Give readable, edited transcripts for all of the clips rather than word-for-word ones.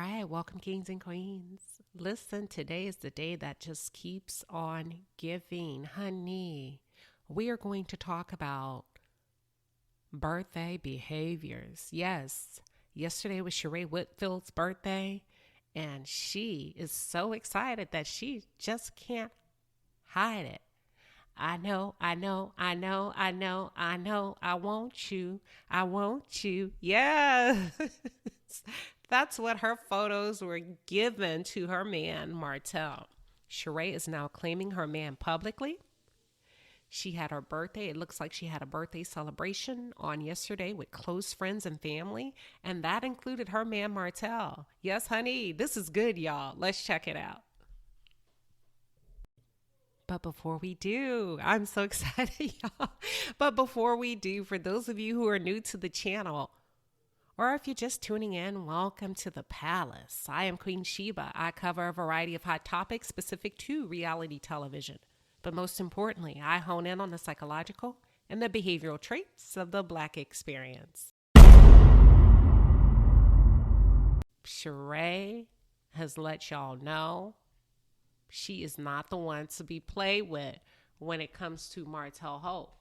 right, welcome kings and queens. Listen, today is the day that just keeps on giving. Honey, we are going to talk about birthday behaviors. Yes, yesterday was Sheree Whitfield's birthday, and she is so excited that she just can't hide it. I know, I want you. Yes. That's what her photos were given to her man, Martell. Sheree is now claiming her man publicly. She had her birthday. It looks like she had a birthday celebration on yesterday with close friends and family, and that included her man, Martell. Yes, honey, this is good, y'all. Let's check it out. But before we do, I'm so excited, y'all. But before we do, for those of you who are new to the channel, or if you're just tuning in, welcome to the palace. I am Queen Sheba. I cover a variety of hot topics specific to reality television. But most importantly, I hone in on the psychological and the behavioral traits of the Black experience. Sheree has let y'all know she is not the one to be played with when it comes to Martel Holt.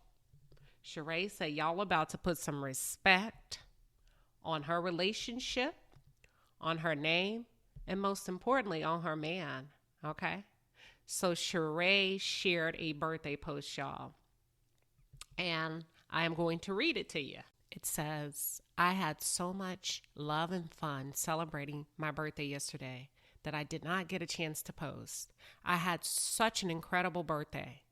Sheree said y'all about to put some respect on her relationship, on her name, and most importantly, on her man, okay? So Sheree shared a birthday post, y'all, and I am going to read it to you. It says, I had so much love and fun celebrating my birthday yesterday that I did not get a chance to post. I had such an incredible birthday.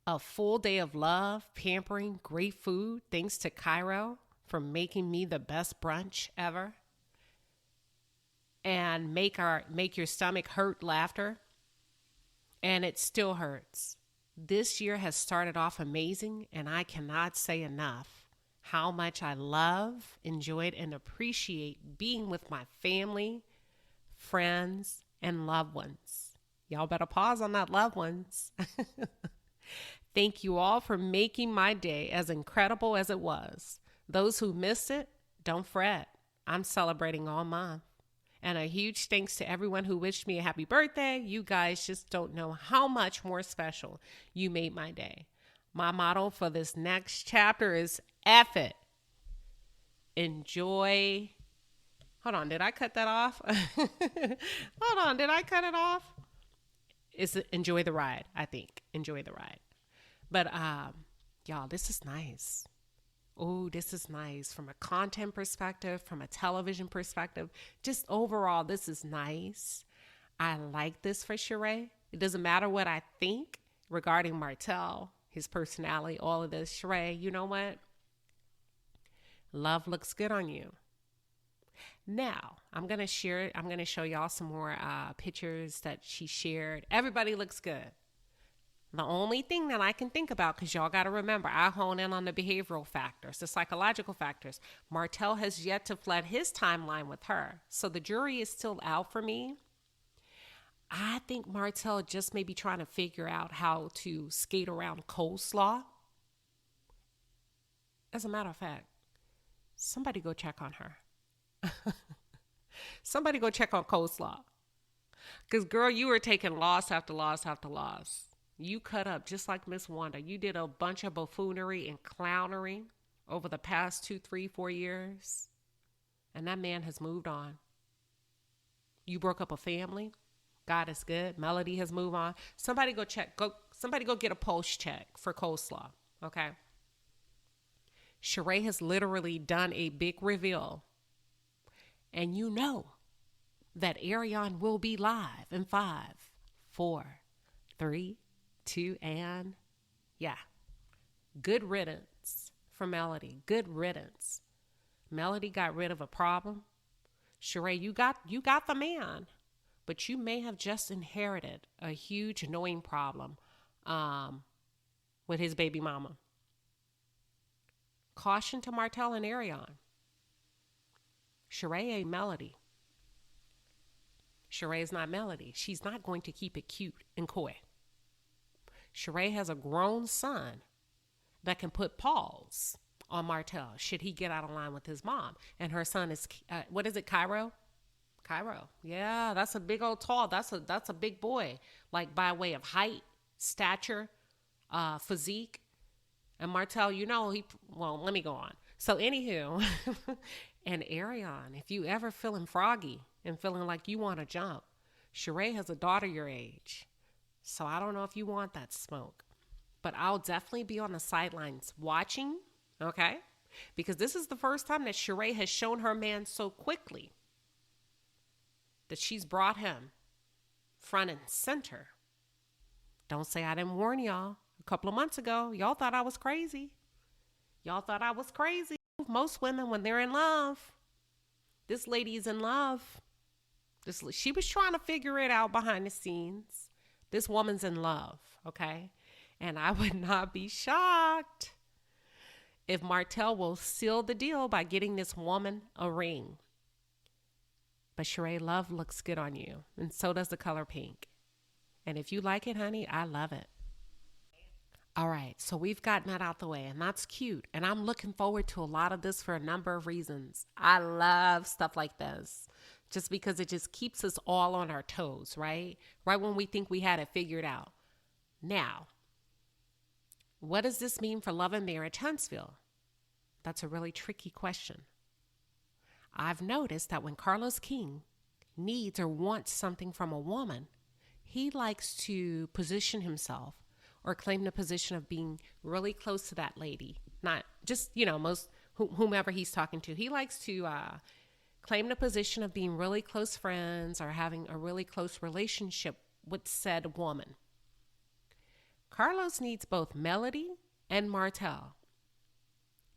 A full day of love, pampering, great food, thanks to Cairo for making me the best brunch ever, and make your stomach hurt laughter, and it still hurts. This year has started off amazing, and I cannot say enough how much I love, enjoyed, and appreciate being with my family, friends, and loved ones. Y'all better pause on that, loved ones. Thank you all for making my day as incredible as it was. Those who missed it, don't fret. I'm celebrating all month. And a huge thanks to everyone who wished me a happy birthday. You guys just don't know how much more special you made my day. My motto for this next chapter is F it. Enjoy. Hold on, did I cut that off? Hold on, did I cut it off? It's enjoy the ride, I think. Enjoy the ride. But y'all, this is nice. Oh, this is nice from a content perspective, from a television perspective. Just overall, this is nice. I like this for Sheree. It doesn't matter what I think regarding Martell, his personality, all of this. Sheree, you know what? Love looks good on you. Now, I'm going to share it. I'm going to show y'all some more pictures that she shared. Everybody looks good. The only thing that I can think about, because y'all got to remember, I hone in on the behavioral factors, the psychological factors. Martell has yet to flood his timeline with her. So the jury is still out for me. I think Martell just may be trying to figure out how to skate around coleslaw. As a matter of fact, somebody go check on her. Somebody go check on coleslaw. Because, girl, you were taking loss after loss after loss. You cut up just like Miss Wanda. You did a bunch of buffoonery and clownery over the past 2, 3, 4 years. And that man has moved on. You broke up a family. God is good. Melody has moved on. Somebody go check. Somebody go get a pulse check for coleslaw. Okay. Sheree has literally done a big reveal. And you know that Ariane will be live in 5, 4, 3, 2, and yeah. Good riddance for Melody. Good riddance. Melody got rid of a problem. Sheree, you got the man, but you may have just inherited a huge annoying problem with his baby mama. Caution to Martell and Ariane. Sheree ain't Melody. Sheree is not Melody. She's not going to keep it cute and coy. Sheree has a grown son that can put pause on Martell should he get out of line with his mom. And her son is, what is it, Cairo? Cairo. Yeah, that's a big old tall. That's a big boy. Like by way of height, stature, physique. And Martell, well, let me go on. So anywho, and Arion, if you ever feeling froggy and feeling like you want to jump, Sheree has a daughter your age. So I don't know if you want that smoke. But I'll definitely be on the sidelines watching, okay? Because this is the first time that Sheree has shown her man so quickly that she's brought him front and center. Don't say I didn't warn y'all. A couple of months ago, y'all thought I was crazy. Y'all thought I was crazy. Most women, when they're in love, this lady is in love. She was trying to figure it out behind the scenes. This woman's in love, okay? And I would not be shocked if Martell will seal the deal by getting this woman a ring. But Sheree, love looks good on you, and so does the color pink. And if you like it, honey, I love it. All right, so we've gotten that out the way, and that's cute. And I'm looking forward to a lot of this for a number of reasons. I love stuff like this just because it just keeps us all on our toes, right? Right when we think we had it figured out. Now, what does this mean for love and marriage, Huntsville? That's a really tricky question. I've noticed that when Carlos King needs or wants something from a woman, he likes to position himself or claim the position of being really close to that lady. Not just, whomever he's talking to. He likes to claim the position of being really close friends or having a really close relationship with said woman. Carlos needs both Melody and Martell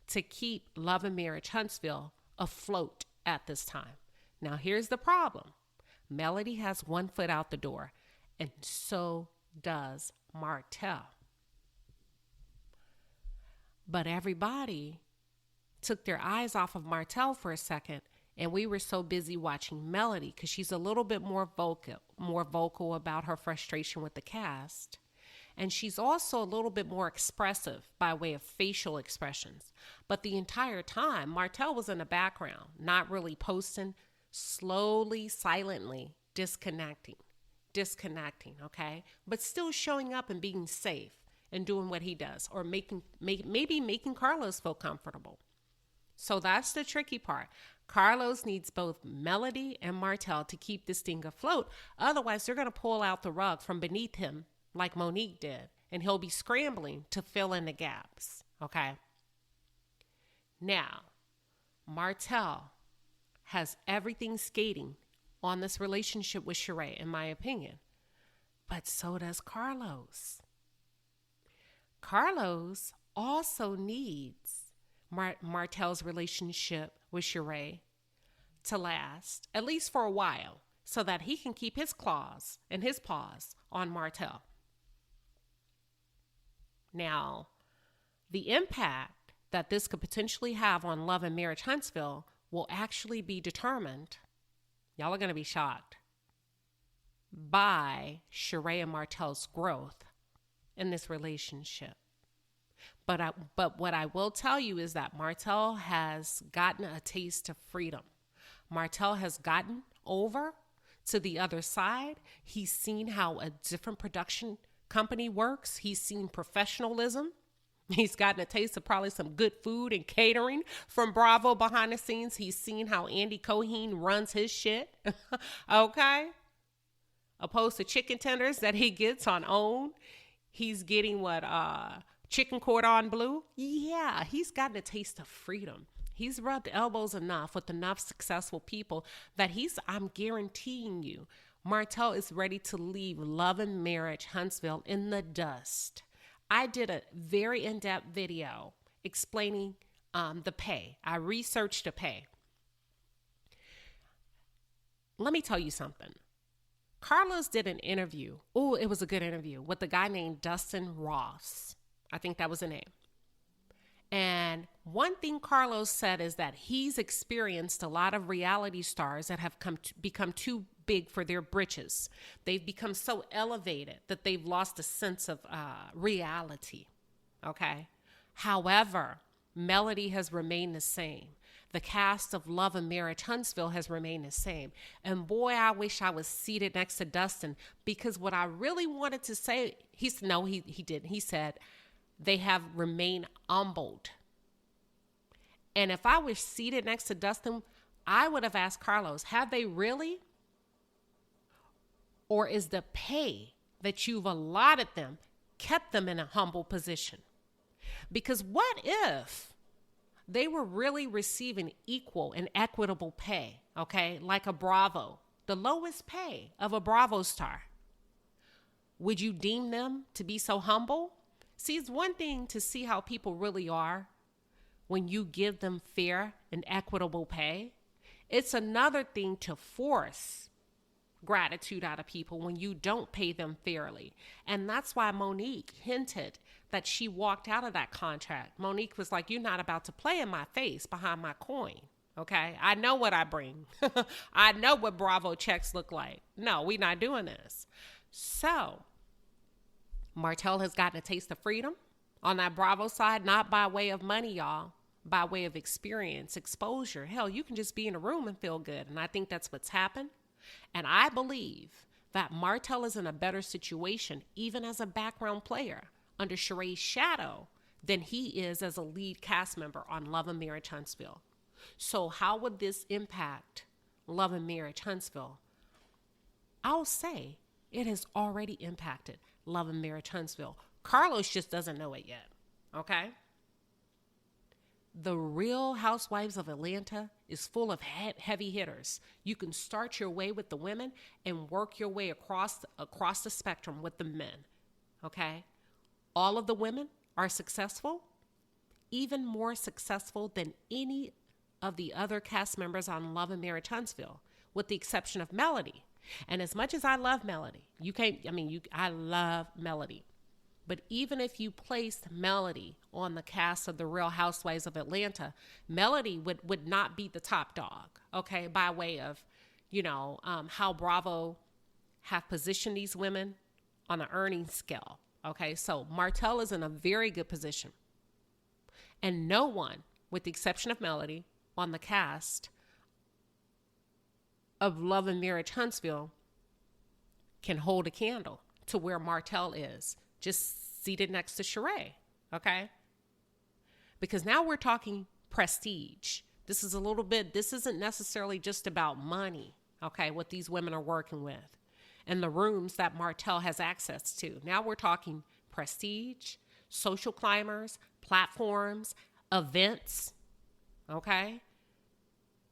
to keep Love and Marriage Huntsville afloat at this time. Now, here's the problem. Melody has one foot out the door, and so does Martell. But everybody took their eyes off of Martell for a second, and we were so busy watching Melody because she's a little bit more vocal about her frustration with the cast. And she's also a little bit more expressive by way of facial expressions. But the entire time, Martell was in the background, not really posting, slowly, silently disconnecting, okay? But still showing up and being safe and doing what he does, or maybe making Carlos feel comfortable. So that's the tricky part. Carlos needs both Melody and Martell to keep this thing afloat. Otherwise, they're going to pull out the rug from beneath him like Monique did, and he'll be scrambling to fill in the gaps, okay? Now, Martell has everything skating on this relationship with Sheree, in my opinion. But so does Carlos. Carlos also needs Martell's relationship with Sheree to last, at least for a while, so that he can keep his claws and his paws on Martell. Now, the impact that this could potentially have on Love and Marriage Huntsville will actually be determined, y'all are going to be shocked, by Sheree and Martell's growth in this relationship. But what I will tell you is that Martell has gotten a taste of freedom. Martell has gotten over to the other side. He's seen how a different production company works. He's seen professionalism. He's gotten a taste of probably some good food and catering from Bravo behind the scenes. He's seen how Andy Cohen runs his shit. Okay? Opposed to chicken tenders that he gets on OWN. He's getting chicken cordon bleu? Yeah, he's gotten a taste of freedom. He's rubbed elbows enough with enough successful people that I'm guaranteeing you, Martell is ready to leave Love and Marriage Huntsville in the dust. I did a very in-depth video explaining the pay. I researched the pay. Let me tell you something. Carlos did an interview. Oh, it was a good interview with a guy named Dustin Ross. I think that was the name. And one thing Carlos said is that he's experienced a lot of reality stars that have become too big for their britches. They've become so elevated that they've lost a sense of reality. Okay. However, Melody has remained the same. the cast of Love and Marriage Huntsville has remained the same. And boy, I wish I was seated next to Dustin, because what I really wanted to say, he didn't. He said they have remained humbled. And if I was seated next to Dustin, I would have asked Carlos, have they really? Or is the pay that you've allotted them kept them in a humble position? Because what if they were really receiving equal and equitable pay, okay? Like a Bravo, the lowest pay of a Bravo star. Would you deem them to be so humble? See, it's one thing to see how people really are when you give them fair and equitable pay. It's another thing to force gratitude out of people when you don't pay them fairly. And that's why Monique hinted that she walked out of that contract. Monique was like, you're not about to play in my face behind my coin. Okay, I know what I bring. I know what Bravo checks look like. No, we're not doing this. So Martell has gotten a taste of freedom on that Bravo side, not by way of money, y'all, by way of experience, exposure. Hell, you can just be in a room and feel good. And I think that's what's happened. And I believe that Martell is in a better situation, even as a background player under Sheree's shadow, than he is as a lead cast member on Love and Marriage Huntsville. So how would this impact Love and Marriage Huntsville? I'll say it has already impacted Love and Marriage Huntsville. Carlos just doesn't know it yet, okay? The Real Housewives of Atlanta is full of heavy hitters. You can start your way with the women and work your way across the spectrum with the men, okay? All of the women are successful, even more successful than any of the other cast members on Love and Marriage Huntsville, with the exception of Melody. And as much as I love Melody, I love Melody. But even if you placed Melody on the cast of The Real Housewives of Atlanta, Melody would not be the top dog, okay, by way of, how Bravo have positioned these women on an earning scale, okay? So Martell is in a very good position. And no one, with the exception of Melody, on the cast of Love and Marriage Huntsville can hold a candle to where Martell is, just seated next to Sheree, okay? Because now we're talking prestige. This isn't necessarily just about money, okay, what these women are working with and the rooms that Martell has access to. Now we're talking prestige, social climbers, platforms, events, okay?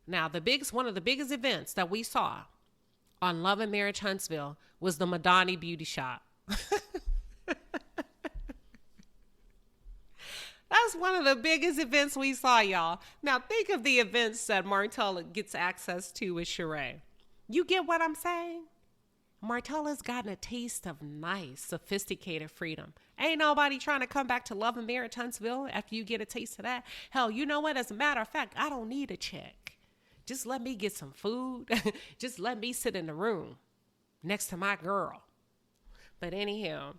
Now, one of the biggest events that we saw on Love and Marriage Huntsville was the Madani Beauty Shop. That's one of the biggest events we saw, y'all. Now, think of the events that Martell gets access to with Sheree. You get what I'm saying? Martell has gotten a taste of nice, sophisticated freedom. Ain't nobody trying to come back to Love and Marriage Huntsville after you get a taste of that. Hell, you know what? As a matter of fact, I don't need a check. Just let me get some food. Just let me sit in the room next to my girl. But anyhow,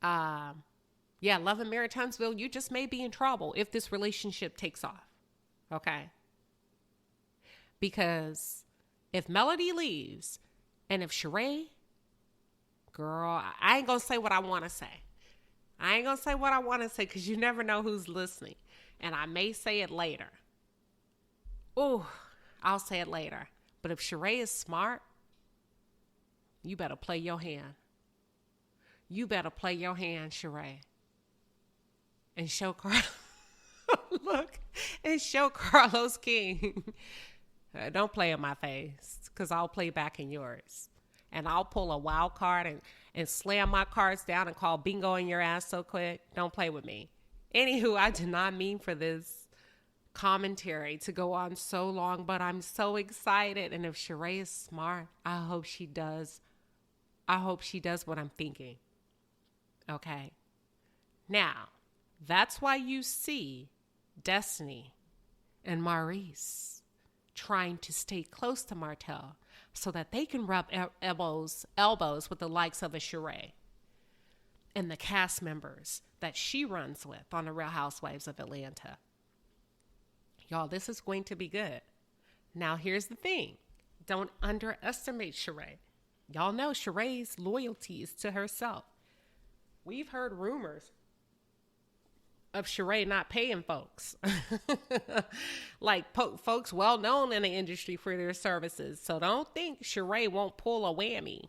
Love and Marriage Huntsville, you just may be in trouble if this relationship takes off, okay? Because if Melody leaves and if Sheree, girl, I ain't going to say what I want to say. I ain't going to say what I want to say because you never know who's listening. And I may say it later. Ooh, I'll say it later. But if Sheree is smart, you better play your hand. You better play your hand, Sheree. And show Carlos King. Don't play in my face, because I'll play back in yours. And I'll pull a wild card and slam my cards down and call bingo in your ass so quick. Don't play with me. Anywho, I did not mean for this commentary to go on so long, but I'm so excited. And if Sheree is smart, I hope she does. I hope she does what I'm thinking. Okay. Now, that's why you see Destiny and Maurice trying to stay close to Martell so that they can rub elbows with the likes of a Sheree and the cast members that she runs with on The Real Housewives of Atlanta. Y'all, this is going to be good. Now, here's the thing. Don't underestimate Sheree. Y'all know Sheree's loyalty is to herself. We've heard rumors of Sheree not paying folks. Like folks well known in the industry for their services. So don't think Sheree won't pull a whammy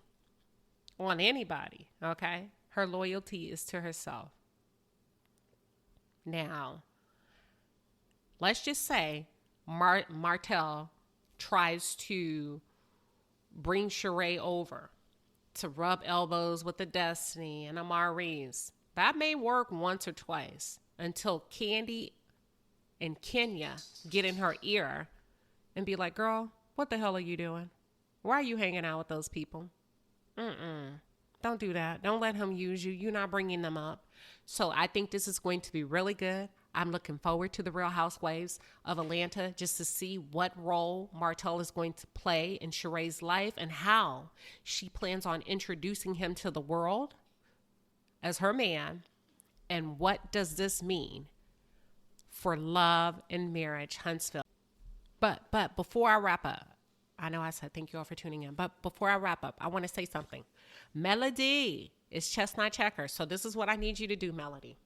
on anybody, okay? Her loyalty is to herself. Now, let's just say Martell tries to bring Sheree over to rub elbows with the Destiny and Amaris. That may work once or twice until Candy and Kenya get in her ear and be like, girl, what the hell are you doing? Why are you hanging out with those people? Don't do that. Don't let him use you. You're not bringing them up. So I think this is going to be really good. I'm looking forward to the Real Housewives of Atlanta just to see what role Martell is going to play in Sheree's life and how she plans on introducing him to the world as her man. And what does this mean for love and marriage, Huntsville? But before I wrap up, I know I said thank you all for tuning in, but before I wrap up, I want to say something. Melody is Chestnut Checker. So this is what I need you to do, Melody.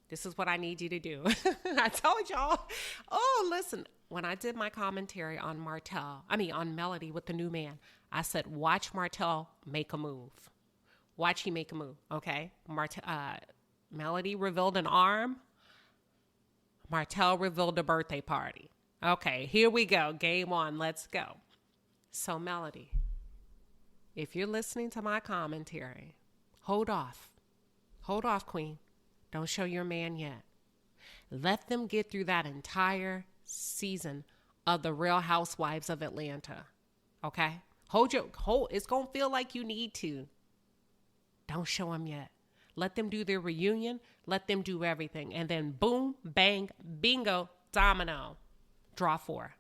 This is what I need you to do. I told y'all. Oh, listen. When I did my commentary on on Melody with the new man, I said, watch Martell make a move. Watch he make a move, okay? Melody revealed an arm. Martell revealed a birthday party. Okay, here we go. Game on. Let's go. So, Melody, if you're listening to my commentary, hold off. Hold off, Queen. Don't show your man yet. Let them get through that entire season of the Real Housewives of Atlanta. Okay? Hold. It's going to feel like you need to. Don't show them yet. Let them do their reunion. Let them do everything. And then boom, bang, bingo, domino. Draw 4.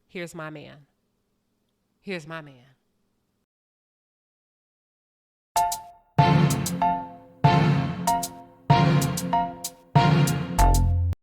Here's my man. Here's my man.